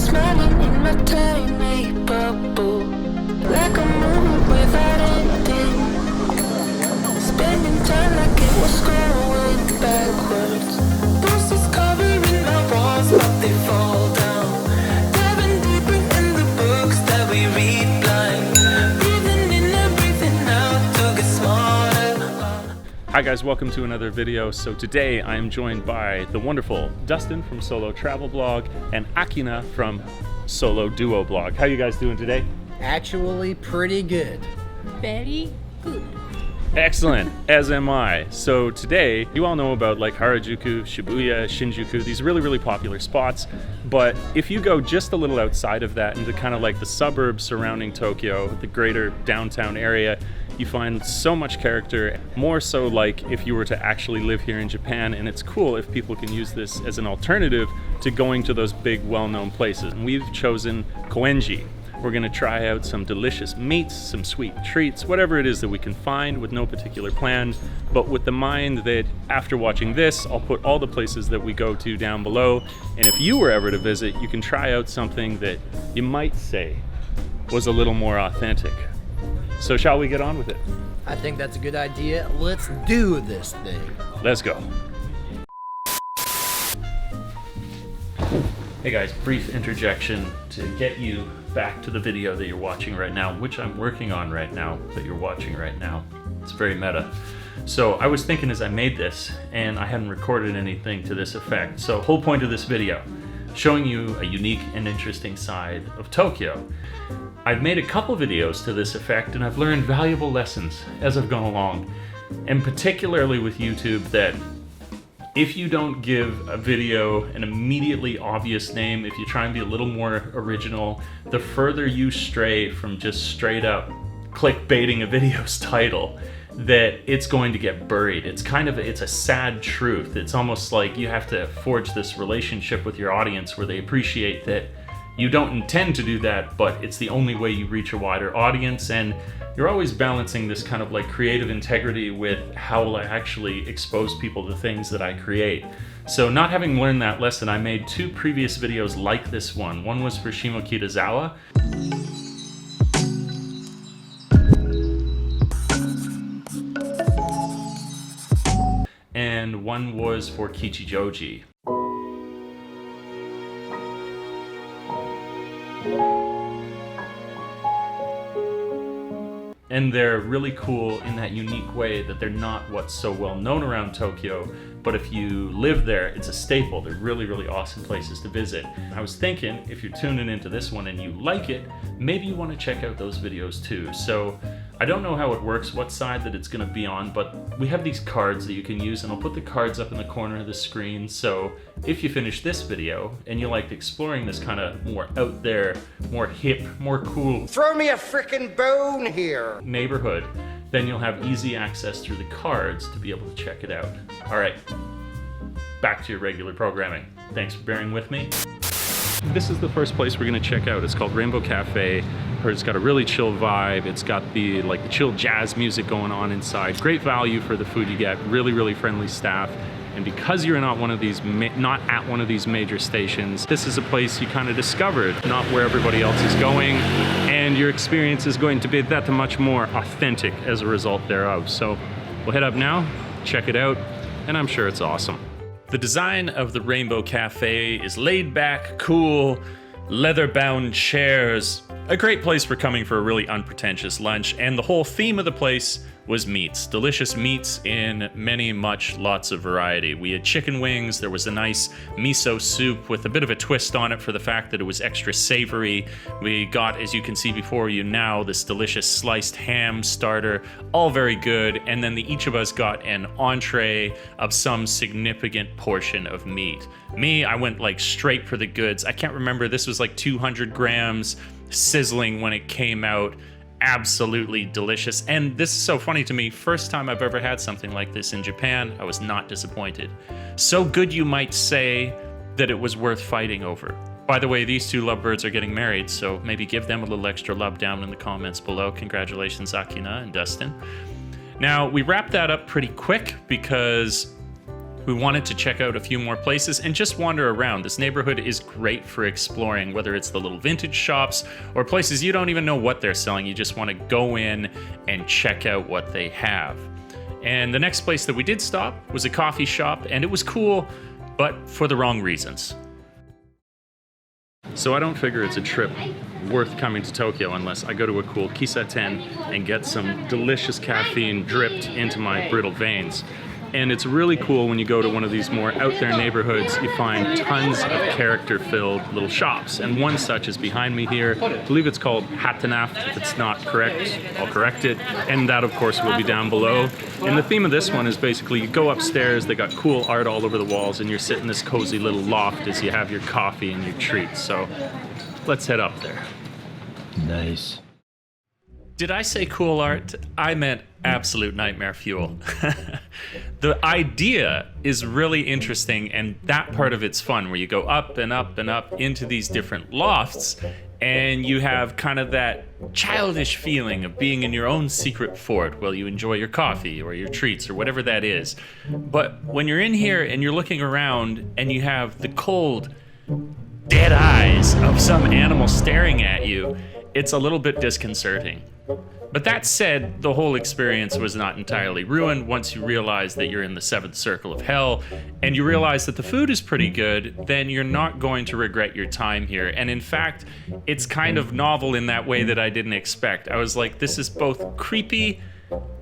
smiling in my tiny bubble, like a moon without ending. Spending time like it was going backwards. Bruises covering my walls, but they fall down. Diving deeper in the books that we read blind. Breathing in and breathing out to get smarter. Hi guys, welcome to another video. So today I am joined by the wonderful Dustin from Solo Travel Blog and Akina from Solo Duo Blog. How you guys doing today? Actually pretty good. Very good. Excellent, as am I. So today, you all know about like Harajuku, Shibuya, Shinjuku, these really popular spots. But if you go just a little outside of that into kind of like the suburbs surrounding Tokyo, the greater downtown area, you find so much character, more so like if you were to actually live here in Japan. And it's cool if people can use this as an alternative to going to those big well-known places. And we've chosen Koenji. We're gonna try out some delicious meats, some sweet treats, whatever it is that we can find with no particular plan, but with the mind that after watching this, I'll put all the places that we go to down below. And if you were ever to visit, you can try out something that you might say was a little more authentic. So shall we get on with it? I think that's a good idea. Let's do this thing. Let's go. Hey guys, brief interjection to get you back to the video that you're watching right now, which I'm working on right now, that you're watching right now. It's very meta. So I was thinking as I made this, and I hadn't recorded anything to this effect. So whole point of this video, showing you a unique and interesting side of Tokyo. I've made a couple videos to this effect, and I've learned valuable lessons as I've gone along. And particularly with YouTube, that if you don't give a video an immediately obvious name, if you try and be a little more original, the further you stray from just straight up clickbaiting a video's title, that it's going to get buried. It's a sad truth. It's almost like you have to forge this relationship with your audience where they appreciate that you don't intend to do that, but it's the only way you reach a wider audience. And you're always balancing this kind of like creative integrity with how will I actually expose people to things that I create. So not having learned that lesson, I made two previous videos like this one. One was for Shimokitazawa. And one was for Kichijoji. And they're really cool in that unique way that they're not what's so well known around Tokyo, but if you live there, it's a staple. They're really awesome places to visit. I was thinking, if you're tuning into this one and you like it, maybe you want to check out those videos too. So I don't know how it works, what side that it's going to be on, but we have these cards that you can use, and I'll put the cards up in the corner of the screen. So if you finish this video and you liked exploring this kind of more out there, more hip, more cool, throw me a frickin' bone here, neighborhood, then you'll have easy access through the cards to be able to check it out. All right, back to your regular programming. Thanks for bearing with me. This is the first place we're gonna check out. It's called Rainbow Cafe. It's got a really chill vibe. It's got the chill jazz music going on inside. Great value for the food you get. Really friendly staff. And because you're not at one of these major stations, this is a place you kind of discovered, not where everybody else is going, and your experience is going to be that much more authentic as a result thereof. So we'll head up now, check it out, and I'm sure it's awesome. The design of the Rainbow Cafe is laid back, cool, leather-bound chairs, a great place for coming for a really unpretentious lunch, and the whole theme of the place was meats. Delicious meats in lots of variety. We had chicken wings, there was a nice miso soup with a bit of a twist on it for the fact that it was extra savory. We got, as you can see before you now, this delicious sliced ham starter, all very good, and then each of us got an entree of some significant portion of meat. Me, I went straight for the goods. I can't remember, this was 200 grams, sizzling when it came out. Absolutely delicious. And this is so funny to me, first time I've ever had something like this in Japan, I was not disappointed. So good you might say that it was worth fighting over. By the way, these two lovebirds are getting married, so maybe give them a little extra love down in the comments below. Congratulations, Akina and Dustin. Now, we wrapped that up pretty quick because We wanted to check out a few more places and just wander around. This neighborhood is great for exploring, whether it's the little vintage shops or places you don't even know what they're selling. You just want to go in and check out what they have. And the next place that we did stop was a coffee shop, and it was cool, but for the wrong reasons. So I don't figure it's a trip worth coming to Tokyo unless I go to a cool kisaten and get some delicious caffeine dripped into my brittle veins. And it's really cool when you go to one of these more out there neighborhoods, you find tons of character-filled little shops. And one such is behind me here. I believe it's called Hatanaf. If it's not correct, I'll correct it. And that, of course, will be down below. And the theme of this one is basically you go upstairs, they got cool art all over the walls, and you're sitting in this cozy little loft as you have your coffee and your treats. So let's head up there. Nice. Did I say cool art? I meant absolute nightmare fuel. The idea is really interesting, and that part of it's fun, where you go up and up and up into these different lofts, and you have kind of that childish feeling of being in your own secret fort while you enjoy your coffee or your treats or whatever that is. But when you're in here and you're looking around and you have the cold, dead eyes of some animal staring at you, it's a little bit disconcerting. But that said, the whole experience was not entirely ruined once you realize that you're in the seventh circle of hell, and you realize that the food is pretty good, then you're not going to regret your time here. And in fact, it's kind of novel in that way that I didn't expect. I was like, this is both creepy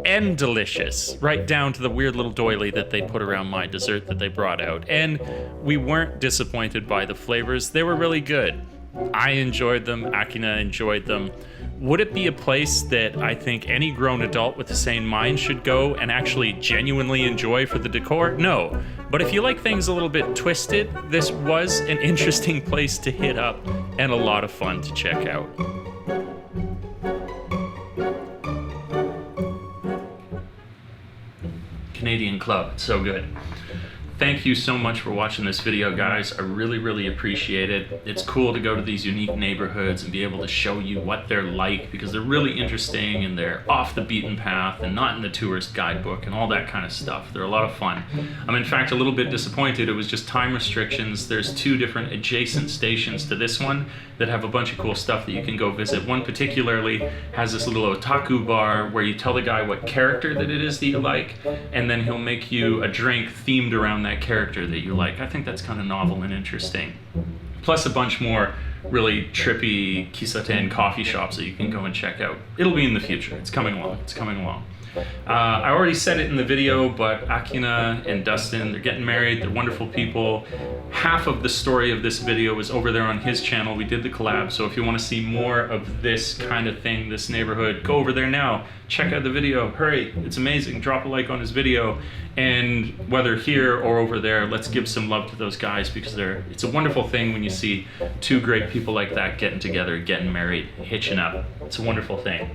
and delicious, right down to the weird little doily that they put around my dessert that they brought out. And we weren't disappointed by the flavors. They were really good. I enjoyed them, Akina enjoyed them. Would it be a place that I think any grown adult with a sane mind should go and actually genuinely enjoy for the decor? No. But if you like things a little bit twisted, this was an interesting place to hit up and a lot of fun to check out. Canadian Club, it's so good. Thank you so much for watching this video, guys. I really, really appreciate it. It's cool to go to these unique neighborhoods and be able to show you what they're like, because they're really interesting and they're off the beaten path and not in the tourist guidebook and all that kind of stuff. They're a lot of fun. I'm in fact a little bit disappointed. It was just time restrictions. There's two different adjacent stations to this one that have a bunch of cool stuff that you can go visit. One particularly has this little otaku bar where you tell the guy what character that it is that you like, and then he'll make you a drink themed around that character that you like. I think that's kind of novel and interesting. Plus a bunch more really trippy kisaten coffee shops that you can go and check out. It'll be in the future. It's coming along. It's coming along. I already said it in the video, but Akina and Dustin, they're getting married. They're wonderful people. Half of the story of this video is over there on his channel. We did the collab, so if you want to see more of this kind of thing, this neighborhood, go over there now. Check out the video. Hurry, it's amazing. Drop a like on his video. And whether here or over there, let's give some love to those guys, because it's a wonderful thing when you see two great people like that getting together, getting married, hitching up. It's a wonderful thing.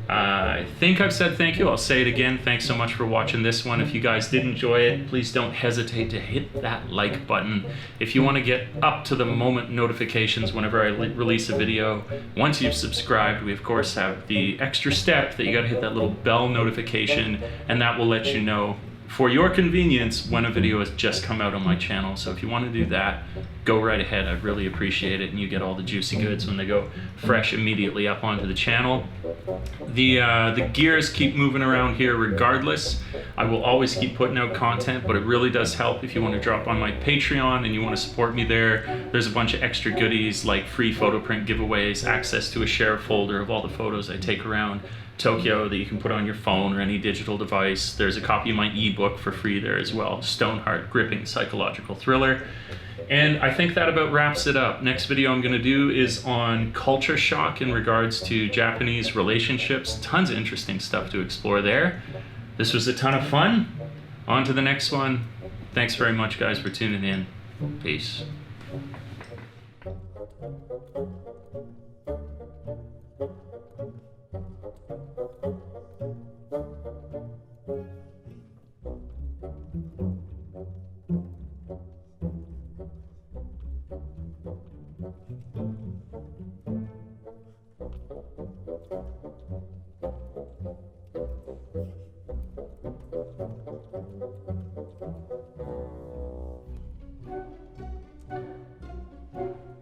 I think I've said thank you. I'll say it again. Thanks so much for watching this one. If you guys did enjoy it, please don't hesitate to hit that like button. If you want to get up to the moment notifications whenever I release a video, once you've subscribed, we of course have the extra step that you got to hit that little bell notification, and that will let you know for your convenience when a video has just come out on my channel. So if you want to do that, go right ahead. I'd really appreciate it, and you get all the juicy goods when they go fresh immediately up onto the channel. The gears keep moving around here regardless. I will always keep putting out content, but it really does help if you want to drop on my Patreon and you want to support me there. There's a bunch of extra goodies like free photo print giveaways, access to a share folder of all the photos I take around Tokyo that you can put on your phone or any digital device. There's a copy of my ebook for free there as well, Stoneheart, gripping psychological thriller. And I think that about wraps it up. Next video I'm going to do is on culture shock in regards to Japanese relationships. Tons of interesting stuff to explore there. This was a ton of fun. On to the next one. Thanks very much, guys, for tuning in. Peace.